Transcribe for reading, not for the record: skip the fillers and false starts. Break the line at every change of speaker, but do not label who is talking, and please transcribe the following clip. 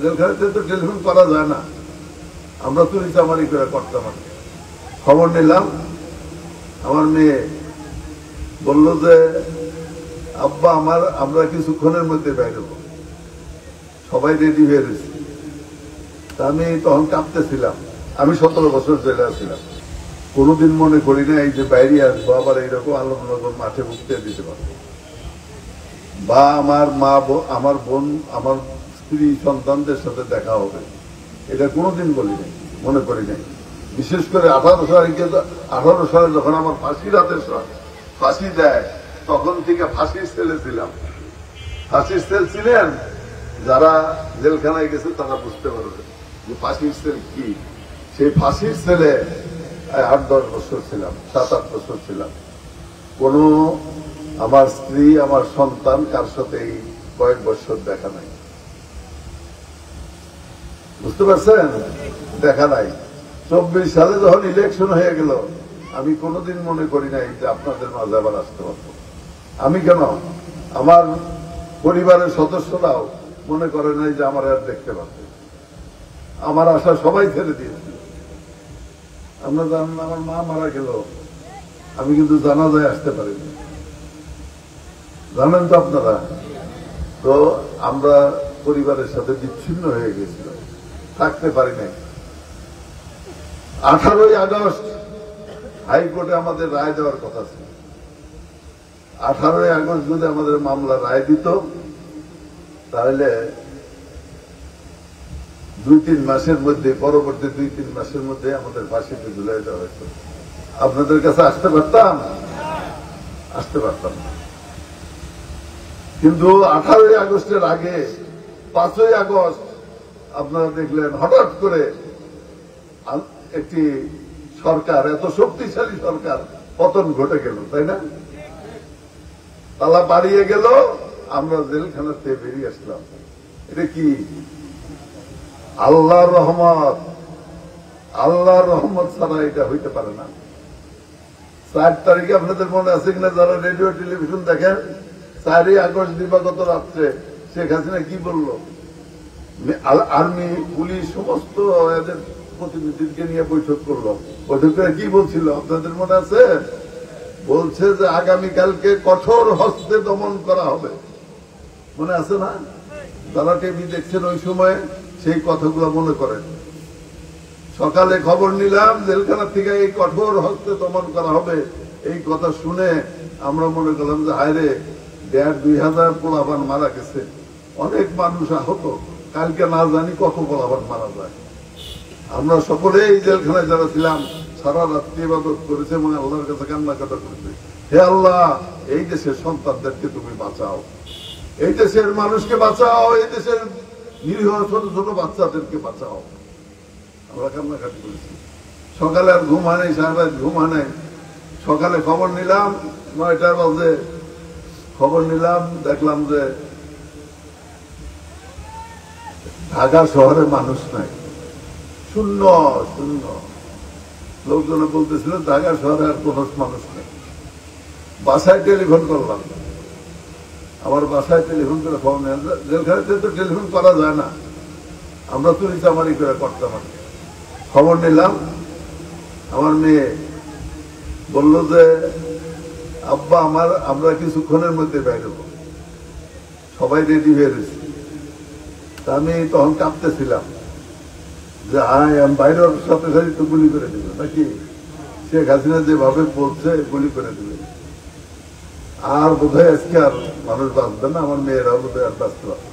জেলখানাতে তো টেলিফোন করা যায় না, আমরা চুরি চামারি করে করতাম। খবর নিলাম, আমার মেয়ে বলল যে আব্বা আমরা কিছুক্ষণের মধ্যে বাইরে হবো, সবাই রেডি হয়ে গেছি। আমি তখন কাঁপতেছিলাম, আমি 17 বছর জেলে ছিলাম, কোনোদিন মনে করি না এই যে বাইরে আসবো আবার এইরকম আলমনগর মাঠে মুক্তি দিতে পারবো, বা আমার মা আমার বোন আমার স্ত্রী সন্তানদের সাথে দেখা হবে, এটা কোনোদিন বলি নাই, মনে করি নাই। বিশেষ করে 18 সালে যখন আমার ফাঁসি দেয়, তখন থেকে ফাঁসির সেলে ছিলাম। ফাঁসির সেল ছিলেন যারা জেলখানায় গেছে তারা বুঝতে পারবে যে ফাঁসির সেল কি। সেই ফাঁসির সেলে 8-10 বছর ছিলাম, 7-8 বছর ছিলাম। কোন আমার স্ত্রী আমার সন্তান কার সাথে এই কয়েক বছর দেখা নাই, বুঝতে পারছেন, দেখা নাই। 24 সালে যখন ইলেকশন হয়ে গেল, আমি কোনোদিন মনে করি নাই যে আপনাদের মাঝে আবার আসতে পারবো। আমি কেন, আমার পরিবারের সদস্যরাও মনে করে নাই যে আমার আর দেখতে পারবে। আমার আশা সবাই ছেড়ে দিয়েছিল। আমরা জানেন আমার মা মারা গেল, আমি কিন্তু জানাজায় আসতে পারিনি, জানেন তো আপনারা। তো আমরা পরিবারের সাথে বিচ্ছিন্ন হয়ে গেছিলাম, থাকতে পারি নাই। 18ই আগস্ট হাইকোর্টে আমাদের রায় দেওয়ার কথা ছিল। 18ই আগস্ট যদি আমাদের মামলা রায় দিত, তাহলে 2-3 মাসের মধ্যে, পরবর্তী 2-3 মাসের মধ্যে আমাদের ফাঁসিতে ঝুলাই দেওয়া হয়েছে। আপনাদের কাছে আসতে পারতাম না। কিন্তু 18ই আগস্টের আগে 5ই আগস্ট আপনারা দেখলেন হঠাৎ করে একটি সরকার, এত শক্তিশালী সরকার পতন ঘটে গেল, তাই না? তালা বাড়িয়ে গেল, আমরা জেলখানা থেকে বেরিয়ে আসলাম। এটা কি? আল্লাহর রহমত। আল্লাহর রহমত ছাড়া এটা হইতে পারে না। 4 তারিখে আপনাদের মনে আছে কিনা যারা রেডিও টেলিভিশন দেখেন, 4ই আগস্ট দিবাগত রাত্রে শেখ হাসিনা কি বলল? আর্মি, পুলিশ সমস্ত এদের প্রতিনিধিকে নিয়ে বৈঠক করলো। বৈঠক করে কি বলছিল আপনাদের মনে আছে? বলছে যে আগামীকালকে কঠোর হস্তে দমন করা হবে, মনে আছে না? যারা টিভি দেখছেন ওই সময় সেই কথাগুলো মনে করেন। সকালে খবর নিলাম জেলখানা থেকে এই কঠোর হস্তে দমন করা হবে। এই কথা শুনে আমরা মনে করলাম যে হায়রে, 1,500-2,000 পোলাপান মারা গেছে, অনেক মানুষ আহত, কালকে না জানি কত পোলাপান মারা যায়। আমরা সকলে এই জেলখানায় যারা ছিলাম সারা রাত্রি ইবাদত করেছে এবং আল্লাহর কাছে কান্নাকাটা করেছে, হে আল্লাহ, এই দেশের সন্তানদেরকে তুমি বাঁচাও, এই দেশের মানুষকে বাঁচাও, এই দেশের নিরীহ ছোট ছোট বাচ্চাদেরকে বাঁচাও। আমরা কান্নাকাটি করেছি। সকালে আর ঘুম হয় নাই, সারা রাত ঘুম হয় নাই। সকালে খবর নিলাম 9টা বাজে, খবর নিলাম, দেখলাম যে ঢাকা শহরে মানুষ নাই, শূন্য। লোকজনে বলতেছিল ঢাকা শহরে আর কোন মানুষ নেই। বাসায় টেলিফোন করলাম, আমার বাসায় টেলিফোন করে খবর নেন। জেলখানাতে তো টেলিফোন করা যায় না, আমরা চুরি চামারি করে করতাম। খবর নিলাম, আমার মেয়ে বলল যে আব্বা আমরা কিছুক্ষণের মধ্যে বাইরে হবো, সবাই রেডি হয়ে গেছি। আমি তখন কাঁপতেছিলাম যে বাইরের সাথে সাথে তো গুলি করে দিবে নাকি, শেখ হাসিনা যেভাবে বলছে গুলি করে দিবে। আর বোধহয় আজকে আর মানুষ বাঁচবে না, আমার মেয়েরাও বোধহয় আর বাঁচতে পারবে।